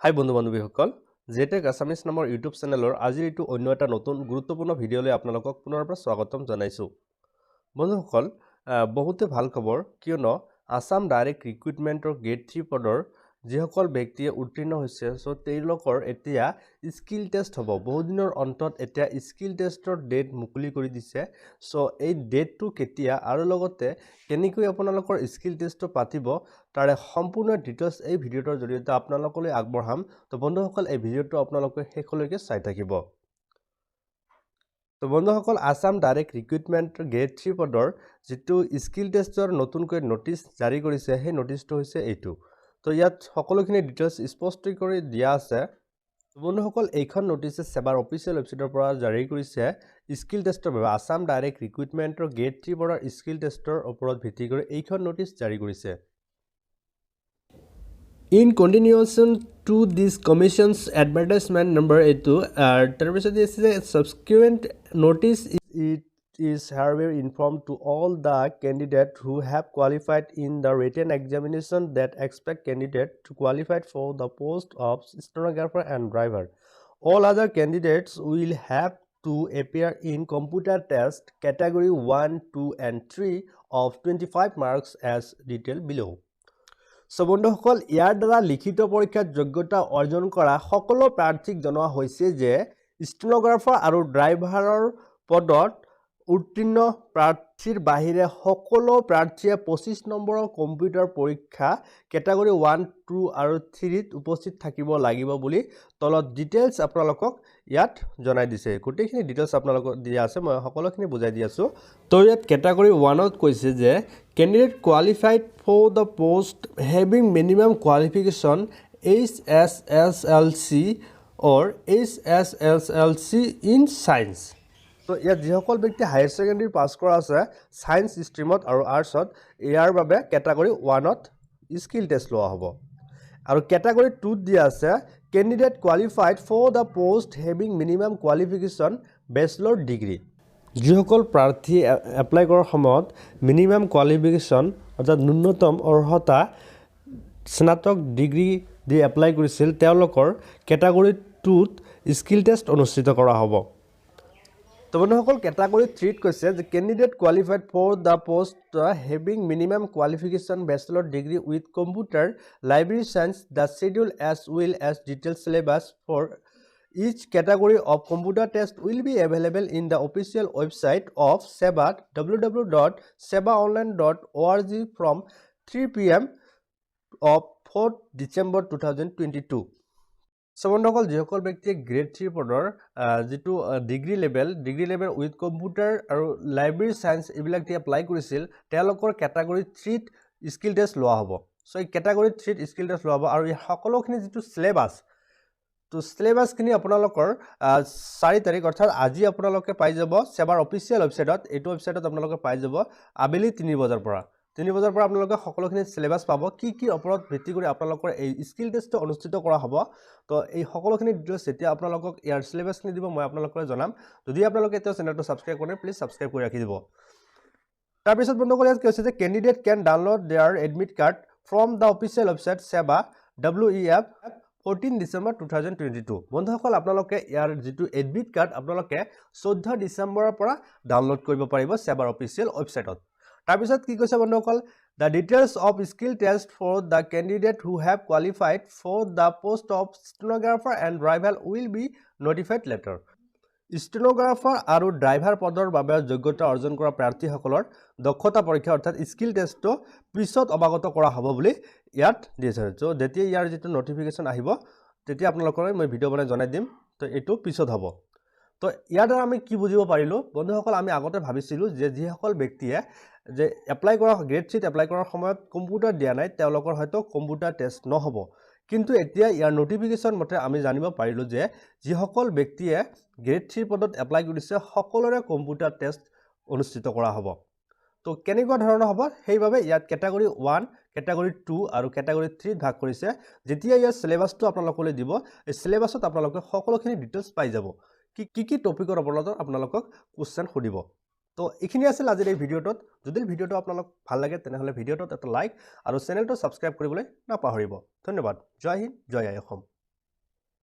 হাই বন্ধু বান্ধৱীসকল Jtech Assamese নামৰ YouTube চেনেলৰ আজিৰ এইটো অন্য এটা নতুন গুৰুত্বপূৰ্ণ ভিডিঅ'লৈ আপোনালোকক পুনৰ পৰা স্বাগতম জনাইছো বন্ধুসকল বহুতে ভাল খবৰ কিয়নো আসাম ডাইৰেক্ট ৰিক্ৰুটমেন্টৰ গেট 3 পদৰ যিসকল ব্যক্তিয়ে উত্তীৰ্ণ হৈছে সো তেওঁলোকৰ এতিয়া স্কিল টেষ্ট হ'ব বহু দিনৰ অন্তত এতিয়া স্কিল টেষ্টৰ ডেট মুকলি কৰি দিছে সো এই ডেটটো কেতিয়া আৰু লগতে কেনেকৈ আপোনালোকৰ স্কিল টেষ্টটো পাতিব তাৰে সম্পূৰ্ণ ডিটেইলছ এই ভিডিঅ'টোৰ জৰিয়তে আপোনালোকলৈ আগবঢ়াম তো বন্ধুসকল এই ভিডিঅ'টো আপোনালোকে শেষলৈকে চাই থাকিব তো বন্ধুসকল আসাম ডাইৰেক্ট ৰিক্ৰুটমেন্ট গেট 3 পদৰ যেটো স্কিল টেষ্টৰ নতুনকৈ নোটিছ জাৰি কৰিছে সেই নোটিছটো হৈছে এইটো তো ইয়াত সকলোখিনি ডিটেইলছ স্পষ্ট কৰি দিয়া আছে বন্ধুসকল এইখন নোটিছে সেবাৰ অফিচিয়েল ৱেবছাইটৰ পৰা জাৰি কৰিছে স্কিল টেষ্টৰ বাবে আসাম ডাইৰেক্ট ৰিক্ৰুটমেন্টৰ গেট 3 পদৰ স্কিল টেষ্টৰ ওপৰত ভিত্তি কৰি এইখন নোটিছ জাৰি কৰিছে In continuation to this commission's advertisement number 82, subsequent notice it is hereby informed to all the candidates who have qualified in the written examination that expect candidate to qualify for the post of stenographer and driver. All other candidates will have to appear in computer test category 1, 2 and 3 of 25 marks as detailed below. So বন্ধুসকল ইয়াৰ দ্বাৰা লিখিত পৰীক্ষাত যোগ্যতা অৰ্জন কৰা সকলো প্ৰাৰ্থীক জনোৱা হৈছে যে ষ্টেনোগ্ৰাফাৰ আৰু ড্ৰাইভাৰৰ পদত উত্তীৰ্ণ প্ৰাৰ্থীৰ বাহিৰে সকলো প্ৰাৰ্থীয়ে 25 নম্বৰৰ কম্পিউটাৰ পৰীক্ষা কেটাগৰী 1 2 আৰু 3 ত উপস্থিত থাকিব লাগিব বুলি তলত ডিটেইলছ আপোনালোকক ইয়াত জনাই দিছে গোটেইখিনি ডিটেইলছ আপোনালোকক দিয়া আছে মই সকলোখিনি বুজাই দি আছো তো ইয়াত কেটাগৰী 1 ত কৈছে যে candidate qualified for the post having minimum qualification HSSLC or HSSLC in science তো ইয়াত যিসকল ব্যক্তি হায়াৰ সেকেন্ডাৰী পাস কৰা আছে সায়েন্স ষ্ট্ৰীমত আৰু আৰ্টছত ইয়াৰ বাবে কেটাগৰী 1 ত স্কিল টেষ্ট লোৱা হ'ব আৰু কেটাগৰী 2 ত দিয়া আছে candidate qualified for the post having minimum qualification bachelor degree যিসকল প্ৰাৰ্থী এপ্লাই কৰাৰ সময়ত মিনিমাম কোৱালিফিকেশন অৰ্থাৎ ন্যূনতম অৰ্হতা স্নাতক ডিগ্ৰী দি এপ্লাই কৰিছিল তেওঁলোকৰ কেটাগৰী 2 ত স্কিল টেষ্ট অনুষ্ঠিত কৰা হ'ব তো বন্ধুসকল কেটাগৰী 3 ত কৈছে যে candidate qualified for the post having minimum qualification bachelor degree with computer library science the schedule as well as detailed syllabus for each category of computer test will be available in the official website of SEBA www.sebaonline.org from 3 p.m. of 4th December 2022 বন্ধুসকল যিসকল ব্যক্তিয়ে grade 3 পদৰ যেটো degree level with computer আৰু library science এইবিলাক দি apply কৰিছিল তেওঁলোকৰ category 3 ত skill test লোৱা হ'ব সো এই কেটাগৰী 3 ত স্কিল টেষ্ট লোৱা হ'ব আৰু এই সকলোখিনি যেটো সিলেবাস তো সিলেবাস খিনি আপোনালোকৰ 4 তাৰিখ অৰ্থাৎ আজি আপোনালোকে পাই যাব সেবাৰ অফিচিয়েল ৱেবছাইটত এইটো ৱেবছাইটত আপোনালোকে পাই যাব আবেলি 3 বজাৰ পৰা আপোনালোকে সকলোখিনি সিলেবাস পাব কি ওপৰত ভিত্তি কৰি আপোনালোকৰ এই স্কিল টেষ্টটো অনুষ্ঠিত কৰা হ'ব তো এই সকলোখিনি ডিটেইলছ যেতিয়া আপোনালোকক ইয়াৰ সিলেবাসখিনি দিব মই আপোনালোকক জনাম যদি আপোনালোকে এটা চেনেলটো সাবস্ক্ৰাইব কৰে প্লিজ সাবস্ক্ৰাইব কৰি ৰাখি দিব তাৰ পিছত বন্ধুসকল ইয়াত কি হৈছে যে candidate can download their admit card from the official website SEBA WEF 14 December 2022 বন্ধুসকল আপোনালোকে ইয়াৰ যেটো এডমিট কাৰ্ড আপোনালোকে 14 ডিসেম্বৰৰ পৰা ডাউনলোড কৰিব পাৰিব SEBA অফিচিয়েল ৱেবছাইটত তাৰ পিছত কি কৈছে বন্ধুসকল the details of skill test for the candidate who have qualified for the post of stenographer and driver will be notified later stenographer আৰু ড্ৰাইভাৰ পদৰ বাবে যোগ্যতা অৰ্জন কৰা প্ৰাৰ্থীসকলৰ দক্ষতা পৰীক্ষা অৰ্থাৎ স্কিল টেষ্টটো পিছত অৱগত কৰা হ'ব বুলি ইয়াত দিছে তো যেতিয়া ইয়াৰ যেটো নোটিফিকেশন আহিব তেতিয়া আপোনালোকক মই ভিডিও বনাই জনাই দিম তো এটো পিছত হ'ব তো ইয়াৰ দ্বাৰা আমি কি বুজিব পাৰিলো বন্ধুসকল আমি আগতে ভাবিছিলো যে যিসকল ব্যক্তিয়ে যে এপ্লাই কৰা গ্ৰেড 3 এপ্লাই কৰাৰ সময়ত কম্পিউটাৰ দিয়া নাই তেওঁলোকৰ হয়তো কম্পিউটাৰ টেষ্ট নহব কিন্তু এতিয়া ইয়াৰ নোটিফিকেশন মতে আমি জানিব পাৰিলো যে যিসকল ব্যক্তিয়ে গ্ৰেড 3 পদত এপ্লাই কৰিছে সকলোৰে কম্পিউটাৰ টেষ্ট অনুষ্ঠিত কৰা হ'ব তো কেনেকুৱা ধৰণৰ হ'ব সেইভাবে ইয়াত কেটাগৰী 1 কেটাগৰী 2 আৰু কেটাগৰী 3 ভাগ কৰিছে যেতিয়া ইয়াৰ সিলেবাসটো আপোনালোকলৈ দিব এই সিলেবাসত আপোনালোকে সকলোখিনি ডিটেইলছ পাই যাব কি টপিকৰ ওপৰত আপোনালোকক কোৱেশ্চন খুদিব তো এইখিনি আছিল আজিৰ এই ভিডিওটোত যদি ভিডিওটো আপোনালোক ভাল লাগে তেনেহলে ভিডিওটোত এটা লাইক আৰু চেনেলটো সাবস্ক্ৰাইব কৰিবলৈ নাপাহৰিব ধন্যবাদ জয় হিন্দ জয় অসম